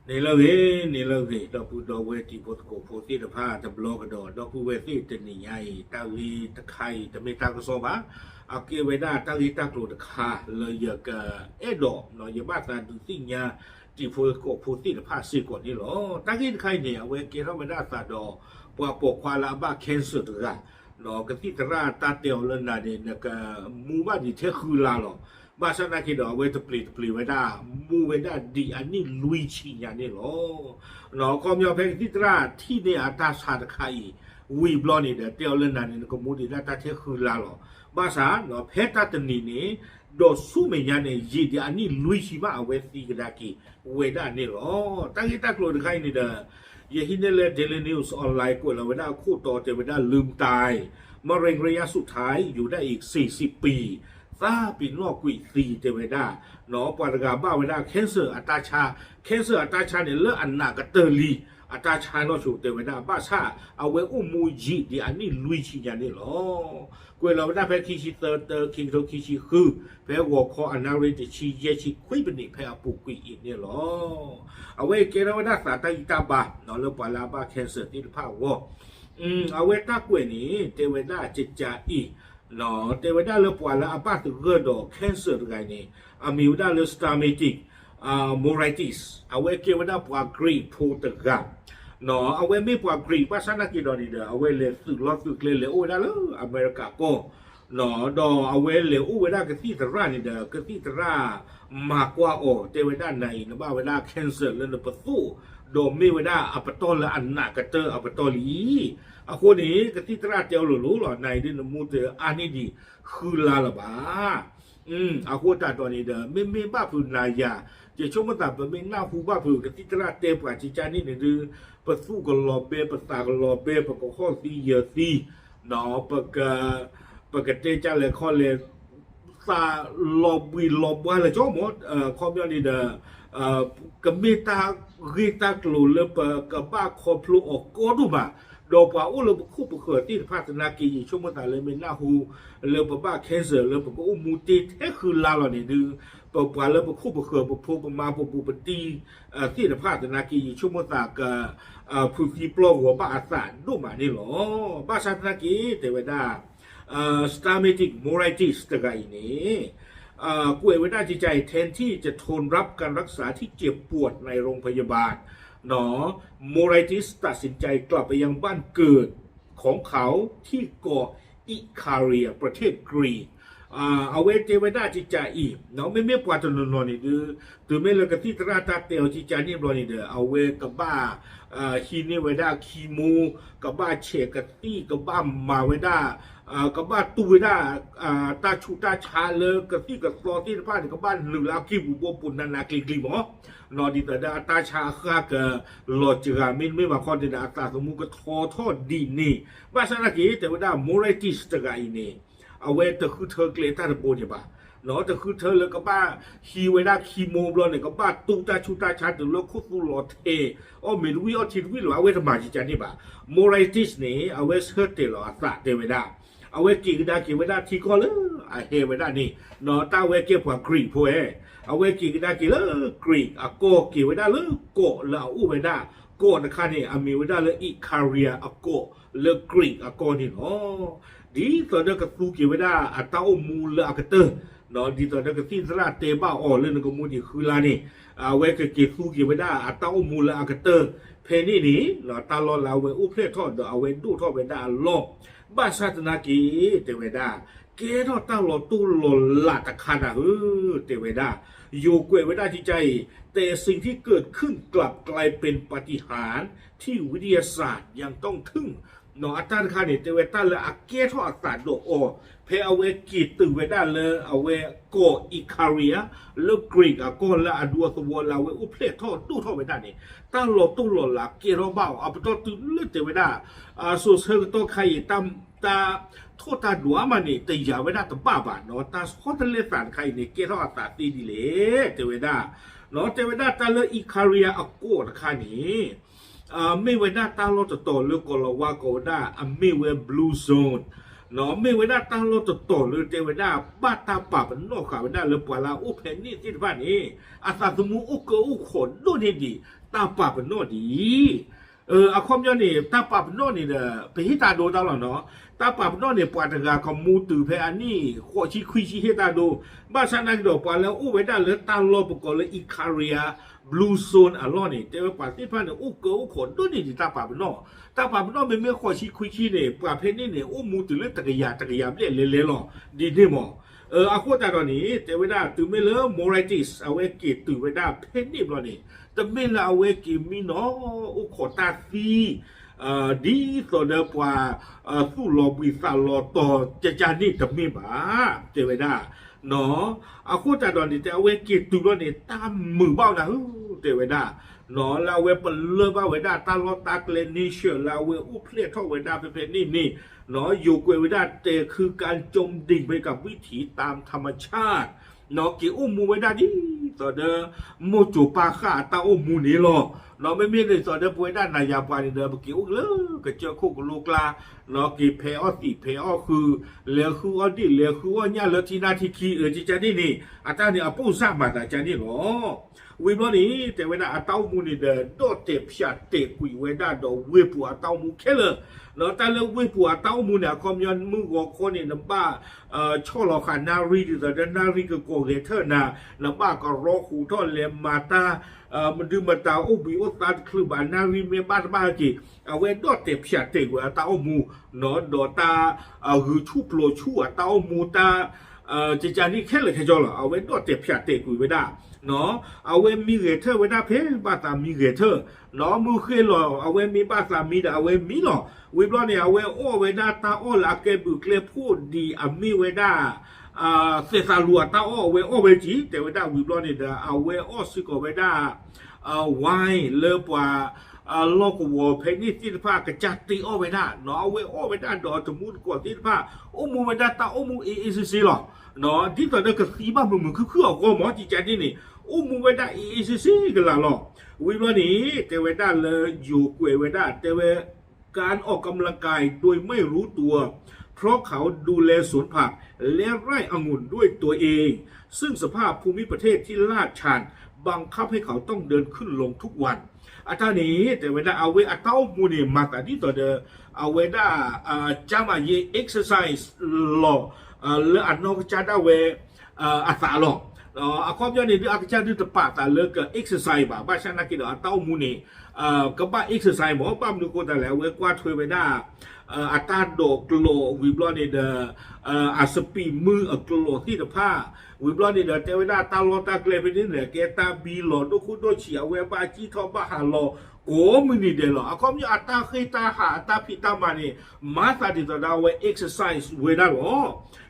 နေလို့တော့ဘူးတော့ဝဲတီဖို့ကိုဖို့တိတဖာတဘလော့ကတော့ဘူးဝဲတိတနေယိုင်တာဝီတခိုင်တမေတာကစောပါအကေဝဒတာလီတက်လို့တခါလေရကအဲ့တော့နော်ယဘသာဒူတိညာတီဖို့ကိုဖို့တိတဖာစီကိုနေလို့တာကိတခိုင်နေအဝဲကေရဝဒသာတော့ပွားပေါ်ခွာလာဘကန်ဆာတကနော်ကတိတရာတာတေော်လနာဒီနကမူမဒီထဲခူလာလို့ဘာသာနာကိတော့ဝဲတပလီဝဲတာမူဝဲတာဒီအနိလူချီညာနေလို့နော်ကောမြောဖဲတိတရာထိနေအတာစာတခိုင်ဝီဘလော့နေတဲ့တေော်လနာနေကမူဒီတာထဲခူလာလို့ဘာသာနော်ဖဲတာတနီနေဒေါ်ဆုမေညာနေရည်ဒီအနိလူချီမအဝဲစီကဒါကီဝဲတာနေလို့တာကိတကလို့တခိုင်နေတဲ့ယဟိနေလေ Daily News Online ကိုလည်းဝဒခုတော်တယ်ဝဒลืมตายมะเร็งระยะสุดท้ายอยู่ได้อีก40ปีซาปินนอกกุยซีเตวดาหนอปารกาบ้าเวดาแคนเซอร์อัตราชาแคนเซอร์อัตราชาเนี่ยเลอันนากะเตอลีอัตราชาเนาะชูเตวดาบ้าซาเอาไว้อุมูจีดิอันนี้ลุยชิญานี่หรอกวยเราได้แพ้คิชิเตอร์คิงโตคิชิคือแพ้หัวคออนาริตชิเยชิคุยเป็นนี่แพ้ปุกุยอีกเนี่ยหรอเอาไว้เกเราได้สาตาอิตาบาเนาะเลปาลาบ้าแคนเซอร์ที่ภาพวเอาไว้ตากวยนี่เตวดาจิจาอีနော်တေဝဒလပွာလာအပတ်ရဒကင်ဆာဂိုင်းနေအမီဝဒလစတာမီတိမိုရိုက်တစ်အဝဲကေဝဒပွာဂရိဖိုတကနော်အဝဲမေပွာဂရိပါစနာကီဒိုနီဒအဝဲလေသုလောသုကလေလေအိုဒါလအမေရိကကိုနော်တော့အဝဲလေဥဝဒကတိတရနီဒကတိတရာမာကွာအိုတေဝဒနိုင်နဘဝဒကင်ဆာလနပသုดอมีเวลาอัปตอลอันนักเตอร์อัปตอลีအခုနေကတိတရတောက်လို့လောနိုင်တဲ့မှုတဲ့အာနိဒီခူလာလပါအခုတတော်နေတဲ့မေဘဖူနာယာကျေချုံမတာပမေနာဖူဘဖူကတိတရတဲပွားချီချာနေနေပစုကလောဘေပစာကလောဘေပကခောစီယစီနော်ပကတေချလေခောလေစာလောဘီလောဘလေကြောမခေါမျောနေတဲ့ကမေတာရီတာကလိုလပကဘာခေါပလိုအကောဒူဘာดอกว่าโอ้เราคู่ประเกิดที่พัฒนากีช่วงเมื่อแต่เลยไม่น่าหูเราปะบ้าแคนเซอร์เราปะก็อุ้มมูตีแท้คือลาเราเนี่ยดูปะว่าเราปะคู่ประเกิดปะพูปะมาปะปูปะตีที่พัฒนากีช่วงเมื่อแต่กับผู้ที่ปลอกหัวบ้าอาสาดูมานี่หรอบ้าพัฒนากีแต่ว่าได้สตาร์เมติกโมไรติสตะไกนี่ป่วยไว้ได้จิตใจแทนที่จะทนรับการรักษาที่เจ็บปวดในโรงพยาบาลหนอโมไรติสตัดสินใจกลับไปยังบ้านเกิดของเขาที่เกาะอิคาเรียประเทศกรีกเอาไว้เจไว้ได้จิจาอีเนาะไม่ปวดจนนอนนี่ดูไม่เลยกับที่ตราตาเตียวจิจานี่รอนี่เอาไว้กับบ้าฮีนี่ไว้ได้คีมูกับบ้าเชกตี้กับบ้ามาไว้ได้กับบ้าตูไว้ได้ตาชูตาชาเลยกับที่กับซอที่บ้านกับบ้านหรือลากีบุบปุ่นนานากีกีหมอนอดีแต่ดาตาชาข้ากับหลอดจรามินไม่มาคอนเดดาตาสมุกทอทอดดีนี่ว่าสนากีแต่ว่าได้โมไรติสตะไกนี่เอาไว้แต่คือเธอเกลียดตาตะโปนใช่ปะเนาะแต่คือเธอเลยกับบ้าฮีไว้ได้คีโมบลอนเนี่ยกับบ้าตูตาชูตาชาถึงแล้วคุสุหลอดเทอ๋อไม่รู้ว่าทีวิหรือเอาไว้ทำไมจิจานี่ปะโมไรติสนี่เอาไว้เชิดเตลอสัตเตไว้ได้เอาไว้กี่กไว้ได้ที่ก็เลยเฮไว้ได้นี่เนาะตาไว้เก็บกว่ากรีกพวกเอาไว้กี่เลยกรีกโกกี่ไว้ได้เลยโกแล้วอู้ไว้ได้โกนะคะนี่มีไว้ได้เลยอิคาเรียโกเลยกรีกโกนี่เนาะดีตอนนั้นก็สู้กี่ไว้ได้ตาอมูลเลยกเตอร์เนาะดีตอนนั้นก็ที่สระเตบ้าอ๋อเลยนึกมูดีคือลานี่เอาไว้ก็กี่สู้กี่ไว้ได้ตาอมูลเลยกเตอร์เพนี่นี่เนาะตาลอลาไว้อุเพลทอดเอาไว้ดูทอดไว้ได้ลอบ้าศาสนากีเตเวดาเกทอตั้งหลอตู้หล่นหลาตะคันเตเวดาโยกเวดาที่ใจแต่สิ่งที่เกิดขึ้นกลับกลายเป็นปาฏิหาริย์ที่วิทยาศาสตร์ยังต้องทึ่งเนาะอาจารย์คานี่เตเวดาเลยเกทอศาสตร์โดโอเพอเอาไว้กีตึเวดาเลยเอาไว้โกอิคาเรียเลิกกรีกโกละอดัวสวอลาเวอุเพลทอตู้ทอเวดานี่ตั้งหลอตู้หล่นหลักเกโรบ้าเอาไปต่อตื้อเลือดเตเวดาสุดเธอตัวใครตามตาโทษตาดัวมันนี่แต่อย่าไว้ได้แต่บ้าบาเนาะตาโคตรเลสานใครเนี่ยเกทอศาสตร์ตีดีเลยเตเวดาเนาะเตเวดาตาเลอิคาเรียโกนะคันนี้ไม่ไว้ได้ตาโลตโตเลือกกลวาโกได้ไม่ไว้บลูโซนเนาะไม่ไว้ได้ตั้งโลตโตหรือเทวดาบ้าตาป่าเป็นนอกขาไม่ได้หรือปลาอุเพนนี่ที่บ้านนี้อาสาสมุอุกอุขนดูนี่ดีต ตาปาเป็นโนดีอาคอมยอนี่ตาปาเป็นโนนี่เด้อไปฮิตาโดตาหรอเนาะตาปาเป็นโนนี่ปวดกาคอมมูตือเพอันนี้ขอชีคุยชีฮิตาโดบ้าชนะดอกปาแล้วอู้ไว้ได้เลยตาลบกอเลยอีคาเรียบลูโซนอะล้อนี่แต่ว่าปาที่พันเนี่ยอู้เกอขนตัวนี่ตาปาเป็นโนตาปาเป็นโนไม่ขอชีคุยชีเนี่ยปาเพนี่เนี่ยอู้มูตือเลยตะกยาเล่เล่หรอดีนี่หมออาควตาตอนนี้แต่เวลาตื่นไม่เลิกโมไรติสเอาไว้กิดตื่นเวลาเพนนี่ตอนนี้แต่ไม่ละเอาไว้กินมีเนาะอุขตาซีดีต่อเดียวกว่าสู้รอวิสาลอต่อจะจานี่แต่ไม่บ้าแต่เวลาเนาะอาควตาตอนนี้แต่เอาไว้กิดตื่นตอนนี้ตามมือเบ้านะแต่เวลาเนาะเราเว้เป็นเลิกว่าเวลาตาลอตาเกลนิเชอร์เราเว้อุเพลียท่อเวลาเป็นนี่เนาะอยู่กับเวลาเตะคือการจมดิ่งไปกับวิถีตามธรรมชาติเนาะกี่อุ้มมูเวลาดีต่อเดิมโมจูปาข้าตาอุ้มมูนี่หรอเนาะไม่มีเลยต่อเดิมเวลานายาปานี่เดิมกี่อุ้มเลยก็เจอคู่กับลูกลาเนาะกี่เพอสิเพอคือเลี้ยคืออดีเลี้ยคือว่าเนี่ยเลี้ยที่นาที่ขี้จีจานี่อาจารย์เนี่ยปูสร้างมาแต่จานี่หรอวิบนี้แต่เวลาเต้ามูนี่เดินโดดเตะพิชาเตะกุยเวลาดอกเวปัวเต้ามูแค่เลยเนาะแต่เรื่องเวปัวเต้ามูเนี่ยคอมยันมือกับคนเนี่ยน้ำบ้าช่อหลอกขันนารีดิแต่นารีก็โกเรเทอร์นะน้ำบ้าก็รอขู่ทอดเลมมาตามันดูมาตาโอบิโอตาคลือบานารีเมียบ้านบ้าจีเอาไว้ดอดเตะพิชาเตะกุยเต้ามูเนาะดอตาหือชูโปรชูเต้ามูตาจีจานี่แค่เลยแค่จอละเอาไว้ดอดเตะพิชาเตะกุยไว้ได้เนาะเอาไว้มีเรเทอร์ไว้ได้เพ่บ้านตามีเรเทอร์เนาะมือเคยหล่อเอาไว้มีบ้านตามีแต่เอาไว้มีหล่อวิบล้อเนี่ยเอาไว้โอ้ไว้ได้ตาโอ้ละเก็บบุกเล็บพูดดีมีไว้ได้เสษาลัวตาโอ้ไว้โอ้ไว้จีแต่ไว้ได้วิบล้อเนี่ยเอาไว้โอ้สิก็ไว้ได้ไวเลิกว่าโลกวัวเพนี่ที่ผ้ากระจัดตีโอ้ไว้ได้เนาะเอาไว้โอ้ไว้ได้ดอกจมูกกว่าที่ผ้าโอ้มูไว้ได้ตาโอ้มูซีหรอเนาะที่ตอนนั้นก็สีบ้ามึงคือเอาก็หมอจีแจนี่โอ้มูไว้ได้ซีกันละหรอวิบล้อนี้แต่ไว้ได้เลยอยู่กวยไว้ได้แต่ไว้การออกกำลังกายโดยไม่รู้ตัวเพราะเขาดูแลสวนผักและไร่องุ่นด้วยตัวเองซึ่งสภาพภูมิประเทศที่ลาดชันบังคับให้เขาต้องเดินขึ้นลงทุกวันอันนี้แต่เวลาเอาไว้อัตเอามูนี่มาแต่ที่ต่อเดิมเอาไว้ได้จามาเย exercise หล่อเลืออันนอกจากได้เวอัตราหล่อความยาวนี่อาจจะดูตะปาแต่เลือก exercise บ้าฉันนักกีฬาอัตเอามูนี่ก็บ้า exercise หมอปั้มดูคนแต่แล้วเว้กว่าช่วยไปได้อัตราโดกโลวิบล้อนี่เดอสปีมือกโลที่ตะผ้าวิบล้อนี่เดอเทวดาตาโลตาเกลไปนี่เนี่ยเกตาบีโลดูคุโดเฉียเวบาจีทอบาฮาโลโกมินิเดลอะคอมยอัตราเคยตาหาตาพิตามานี่มาตาดิตาดาวเว exercise เวได้หรอ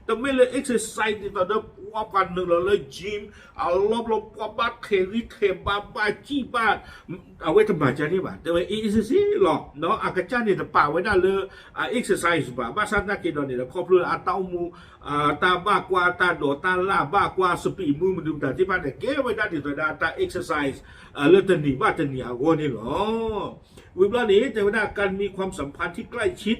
แต่ไม่เลย exercise ดิตาดาว่าปันหนึ่งเลยจิมเอาลบว่าบ้าเทริเทบ้าจีบ้าเอาไว้ทำบาจานี่บ้าแต่ว่า exercise หรอเนาะอากาศนี่ตะป่าไว้ได้เลยexercise บ้าสันนักกีฬาเนี่ยครอบครัวอัตรามูตาบ้ากว่าตาโดตาล่าบ้ากว่าสปีมือมันดูแต่ที่บ้านเนี่ยเก็บไว้ได้ดิตาดาตา exercise เลือดหนีบ้าจะหนีเอานี่หรอวิบล้อนี้แต่ว่าการมีความสัมพันธ์ที่ใกล้ชิด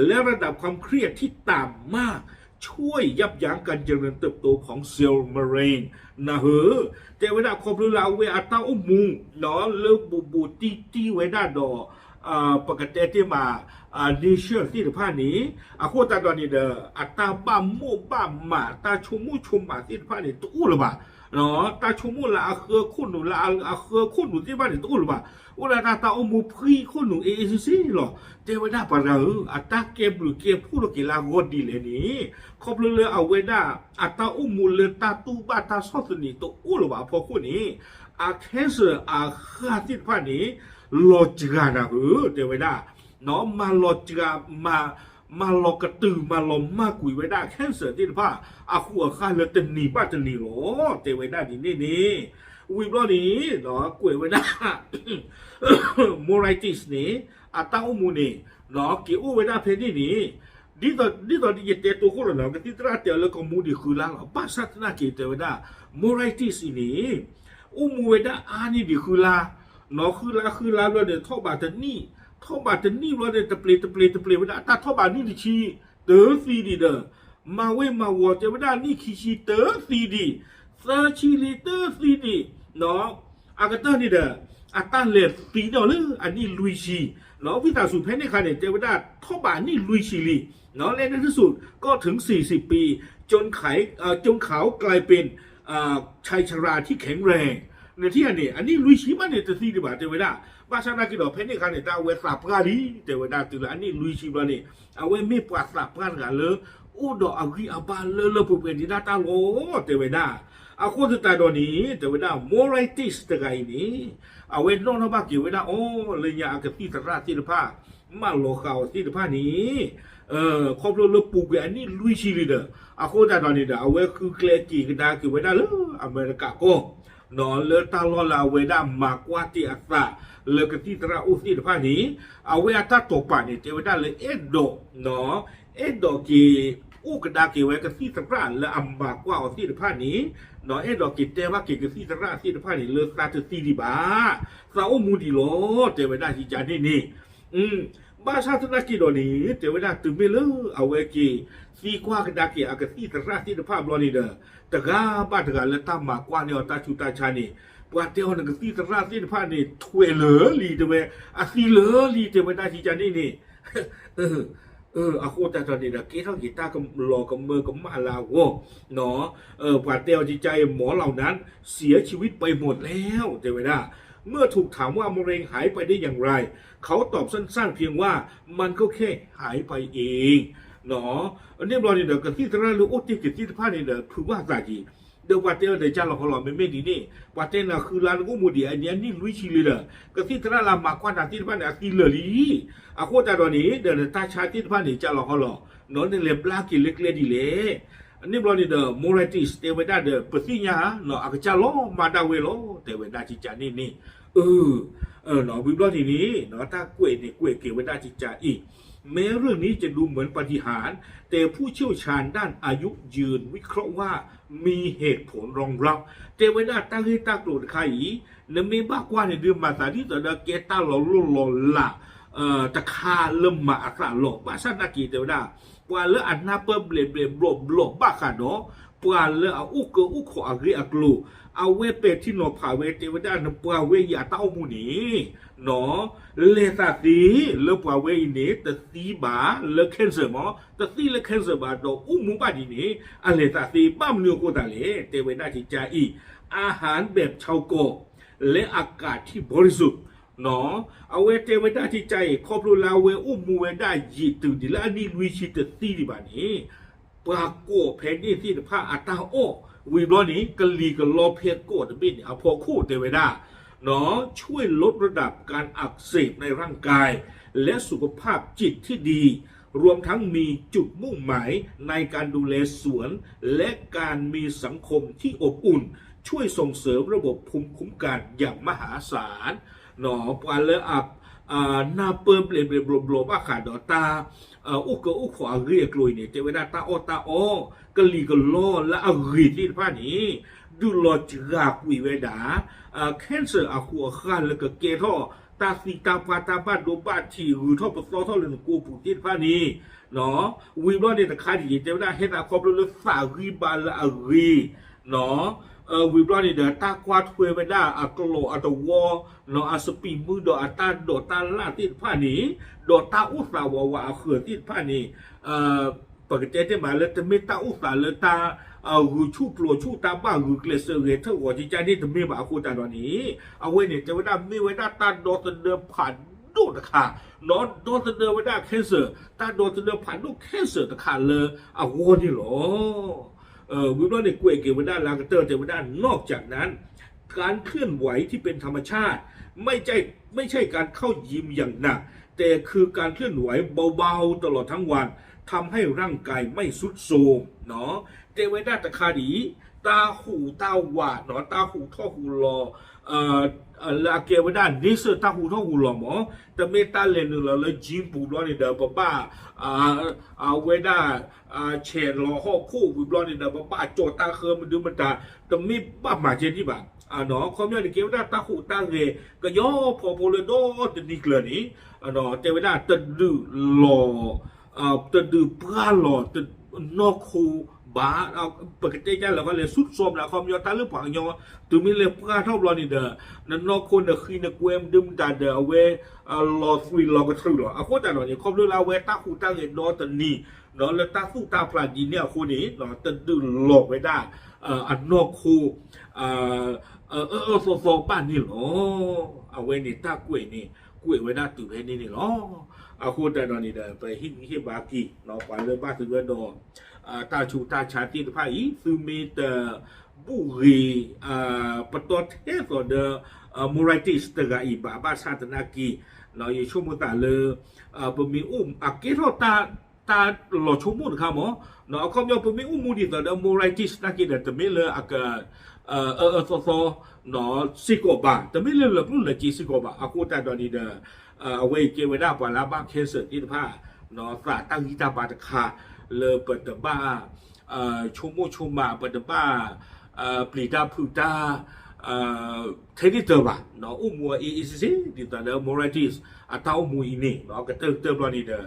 และระดับความเครียดที่ต่ำมากช่วยยับยั้งการเจริญเติบโตของเซลล์มะเร็งนะเฮ้อแต่เวลาครบเราเวอัตราอุมูเนาะเลิกบูตีไว้ได้ดอปกติที่มาดิเชื่อที่ผ้านี้โคตรตอนนี้เด้ออัตราบ้ามูบ้ามาตาชุมมาที่ผ้านี้ตู้หรือเปล่าเนาะตาชุมูละเครือคุณหนูละเครือคุณหนูที่บ้านนี้ตู้หรือเปล่าว่าตาอุมูพี่คุณหนูซีหรอแต่เวลาปะเราอัตราเก็บหรือเก็บพูดกี่ลากดีเลยนี่ครบเลยเอาไว้ได้อัตราอุมูเลยตาตู้บ้าตาซอสนี่ตู้หรือเปล่าพอคนนี้แค่เสือข้าที่ผ้านี้โลจิกานะเดี๋ยวไว้ได้เนาะมาโลจิกามาโลกระตือมาลมมากุยไว้ได้แค่เสือที่ผ้าหัวข้าเลยจะหนีบ้าจะหนีหรอเดี๋ยวไว้ได้นี่วิบล้อนี้เนาะกุยไว้ได้โมไรติสนี่ตาอุมูนี่เนาะกี่อู้ไว้ได้เพนี่นี่ดีต่อที่เตะตัวคนเราก็ที่ตราเตะแล้วก็มูดีคือล้างบ้าสัตว์น่าเกลียดไว้ได้โมไรติสนี่อุมูไว้ได้นี่ดีคือล้าเนาะคือลาเราเดี๋ยวท่อบาดนี่เราเดี๋ยวตะเปลไว้ได้แต่ท่อบาดนี่ดิชีเต๋อซีดีเด้อมาเว้มาวัวจะไม่ได้นี่ขี้ชีเต๋อซีดีซาชีลีเตอร์ซีดีเนาะอากาเตอร์นี่เด้อ อัตตันเลดปีเนาะเลยอันนี้ลุยชีเนาะวิตาสุเพนในคาเนี่ยเทวดาทบานี่ลุยชีลีเนาะและในที่สุดก็ถึง40ปีจนเขากลายเป็นชายชราที่แข็งแรงในที่อันนี้ลุยชีมันเนี่ยจะซีดีบ่าเทวดาบาชานากิดอเพนในคาเนี่ยตาเวสาปราดีเทวดาตื่นอันนี้ลุยชีบานี่เอาไว้ไม่ปวดสาปรากันเลยโอ้ดอกอากิอาบาเลปุเป็นดีนาตาโลเทวดาอาคนสุดท้ายตอนนี้เทวดาโมไรติสตะไกนี้เอาไว้นอกนอกบ้านเกี่ยวไว้นะโอ้เลยอยากกับที่ตราที่ผ้ามาโลกเอาที่ผ้านี้ครอบครัวเราปลูกอันนี้ลุยชีลีเดอร์อาคนแต่ตอนนี้เด้อเอาไว้คือเกลียกี่กันได้เกี่ยวไว้ได้เลยอเมริกาก็นอนเลือตาลอลาไว้ได้มากกว่าที่อัตราเลือกที่ตราอุที่ผ้านี้เอาไว้อัตราตกป่านี่เทวดาเลยโดเนาะโดกี่อู้กระดาเกี่ยวไว้กับที่ตราและอัมบากว่าที่ผ้านี้เนาะดอกกิจเทว่าเกี่ยวกับที่ตราที่ผ้านี้เลือกตาจะตีดีบ้าสาวมูดีโลเทวดาที่จานี่บ้าชาตินักกิโลนี้เทวดาตื่นไม่เลิกเอาไว้กี่ซีกว่ากระดาเกี่ยวกับที่ตราที่ผ้าบลอนี่เด้อแต่ก็บ้าแต่ก็เลยตามมากกว่าเนี่ยตาชูตาชานี่ปว่าเดียวนั่นก็ที่ตราที่ผ้านี่ถวยเหลือลีเทวดาซีเหลือลีเทวดาที่จานี่อาโคตาตอนนี้นะเกี่ยวกับกีตาร์กับหลอกกับมือกับมาลาโวเนาะปว่าเดียวจิตใจหมอเหล่านั้นเสียชีวิตไปหมดแล้วเทวดาเมื่อถูกถามว่ามะเร็งหายไปได้อย่างไรเขาตอบสั้นๆเพียงว่ามันก็แค่หายไปเองเนาะอันนี้เราเนี่ยกับที่ตราหรือโอติกิที่ผ้าเนี่ยคือว่าจากีเดี๋ยวว่าเดียวเดี๋ยวจ้าเราเขาหล่อไม่ดีนี่ว่าเดียวน่ะคือลานกูมูดีอันนี้นี่ลุยชิลีเลยกับที่ตราลามากกว่านาที่ผ้าเนี่ยที่เหลือลีอาโคตาตอนนี้เดี๋ยวตาชาที่ผ้าเนี่ยจ้าเราเขาหล่อนอนในเล็บลากิเล็กๆดีเลยอันนี้เราเนี่ยโมเรติสเทวดาเปิดที่เนี่ยเนาะอาจจะล้อมาดาวเวโลเทวดาจิจานี่เนาะวิบลอทีนี้เนาะถ้ากล้วยเนี่ยกล้วยเกี่ยวไว้ได้จิตใจอีกแม้เรื่องนี้จะดูเหมือนปาฏิหาริย์แต่ผู้เชี่ยวชาญด้านอายุยืนวิเคราะห์ว่ามีเหตุผลรองรับเทวดาตั้งให้ตาโกรธใครเนไม่บ้ากว่าในเดือนมาตาที่ตอนเกตาหล่อละตะคาเริ่มมาอักษรหลอกบ้าสันนักกีเทวดาว่าเลืออันนาเปิลเบลบลบบ้าขาเนาะปว่าเลือเอาอุกขออักอักลูเอาเวเป็ดที่หนอผ่าเวเทวดานปว่าเวยาเต้ามูนีเนาะเลสาตีเลือปว่าเวนี่ตตีบาเลือแคนเซอร์มอตตีเลือแคนเซอร์บาโดอุ้มมุบาดีนี่อันเลสาตีบ้ามเนื้อโคตาเลเทวดาที่ใจอีอาหารแบบชาวโกและอากาศที่บริสุทธิ์เนาะเอาเวเทวดาที่ใจครอบครัวลาเวอุ้มมูเวได้ยีตื่นดีแล้วอันนี้ลุยชิตตีดีบานี้ปากโกเพนนี่ที่ผ้าอัตาโอวิบลอนี้กะลีกับลอเพโกดบินเอาพอคู่เทวดาเนาะช่วยลดระดับการอักเสบในร่างกายและสุขภาพจิตที่ดีรวมทั้งมีจุดมุ่งหมายในการดูแลสวนและการมีสังคมที่อบอุ่นช่วยส่งเสริมระบบภูมิคุ้มกันอย่างมหาศาลเนาะปานเลอับนาเปิมเบลบลบ้าขาดอตาอุกขวาเรียกลอยเนี่ยเทวดาตาอกะลีกะลอและอรีที่ผ้านี้ดูลอจิราคุยเวดาแคนเซอร์อาคัวคานแล้วก็เกท่อตาสีตาปาตาบ้านโดบ้านที่หรือท่อปะท่อเรื่องกูผู้ที่ผ้านี้เนาะวิบลอเนี่ยตะคาดีเทวดาเฮ็ดอาครบเรื่องสารีบาละอรีเนาะวิบลอนี่เดตาควาทเวเวดาอักโลอัตวอเนาะอาสปีมือดออัตาดอตาลาติดผ้านี้ดอตาอุสาวาวาเขือติดผ้านี้ปกติจะมาเลยแต่ไม่ตาอุสาเลยตาหูชูปลัวชูตาบ้าหูเกลเซอร์เรเทอร์หัวจิใจนี่จะไม่มาคูตาตอนนี้เอาไว้เนี่ยจะเวดาไม่เวดาตาดอตเดิมผ่านโดดค่ะนอนโดตเดิมเวดาแคนเซอร์ตาโดตเดิมผ่านโดแคนเซอร์ตะขาเลยเอาวัวนี่หรอวิบลอเนี่ยกล้วยเกี่ยวกับด้านลากเตอร์เกี่ยวกับด้านนอกจากนั้นการเคลื่อนไหวที่เป็นธรรมชาติไม่ใช่การเข้ายิมอย่างหนักแต่คือการเคลื่อนไหวเบาๆตลอดทั้งวันทำให้ร่างกายไม่สุดโทรมเนาะเทวดาตะคาดีตาหูตาหวาเนาะตาหูท่อหูรอลาเกวดานิสตาหูท่อหูรอหมอแต่เมตาเลนเราเลยจิมปูร้อนนี่เดอบ้าเวดาเชนรอข้อคู่วิบลอนนี่เดอบ้าโจตาเคอมันดูมันตาแต่มีบ้าหมาเจนี่บ้าเนาะเขาเนี่ยเกวดาตาหูตาเรก็ย่อพอโพเลโดตนิกเลนี่เนาะเทวดาตะดือหล่อตะดือปลาหล่อตะนอกคู บ้าเอาปกติแกเราก็เลยสุดโทรมแล้วความยอดตาเรื่องผังยอตัวมีเลยพระเท่าเรานี่เด้อนั่นนอกคนเด้อคือนักเวมดึมตาเด้อเวรอฟรีรอก็ทรูหรอเอาคนแต่เราเนี่ยความเรื่องเราเวตาหูตาเงินนอตันนี่เนาะแล้วตาสู้ตาพลาดีเนี่ยคนนี้เนาะตันดึงหลอกไว้ได้อันนอกคูโซบ้านนี่หรอเอาไว้นี่ตากล้วยนี่กล้วยไว้ได้ตื่นให้นี่หรอเอาคนแต่เรานี่เด้อไปฮิบากีเนาะไปเลยบ้านถึงเรื่องดอ大ชูตาชาติภาคอีคือมีแต่บุรีประตูเทศก็เดมูไรติสตกอีบาบาชาตนากีเราอยู่ชั่วโมงตาเลยปมีอาเกโรตาหล่อชั่วโมงครับหมอเนาะเขาจะปมีมูดีแต่เดมูไรติสนากีเดแต่ไม่เลยอากาโซเนาะซิโกบาแต่ไม่เลยรุ่นเลยจีซิโกบาอากูแต่ตอนนี้เดเอาไว้เก็บไว้ได้ปลาบ้าเคสที่ผ้าเนาะตาตั้งที่ตาบาตคาle pedeba chomo choma pedeba plida puta tedi ba no umu isi di ta the moralities atau umu ini no ka te lo ni de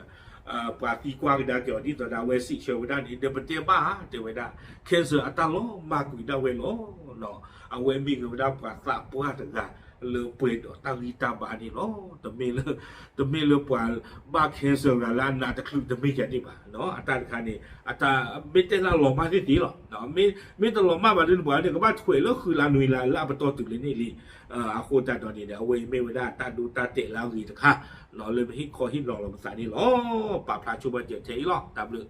parti kwa da ke di ta da we si che we da ni de pete ba te we da cancer atalo ma ku da we lo no a we mi ku da pa sa po ha ta le pwe do ta ri ta ba ni lo te me le pa ba cancer ga la na ta klu te me ja ni ba no ata ka ni ata me te la lo ma ti ti lo no me te lo ma ba ni ba ni ka ba thwe lo khu la nui la ba to tu le ni li a ko ta do ni de we me we da ta du ta te la ri ta kha no le hi ko hi lo lo sa ni lo pa pla chu ba je te lo ta blu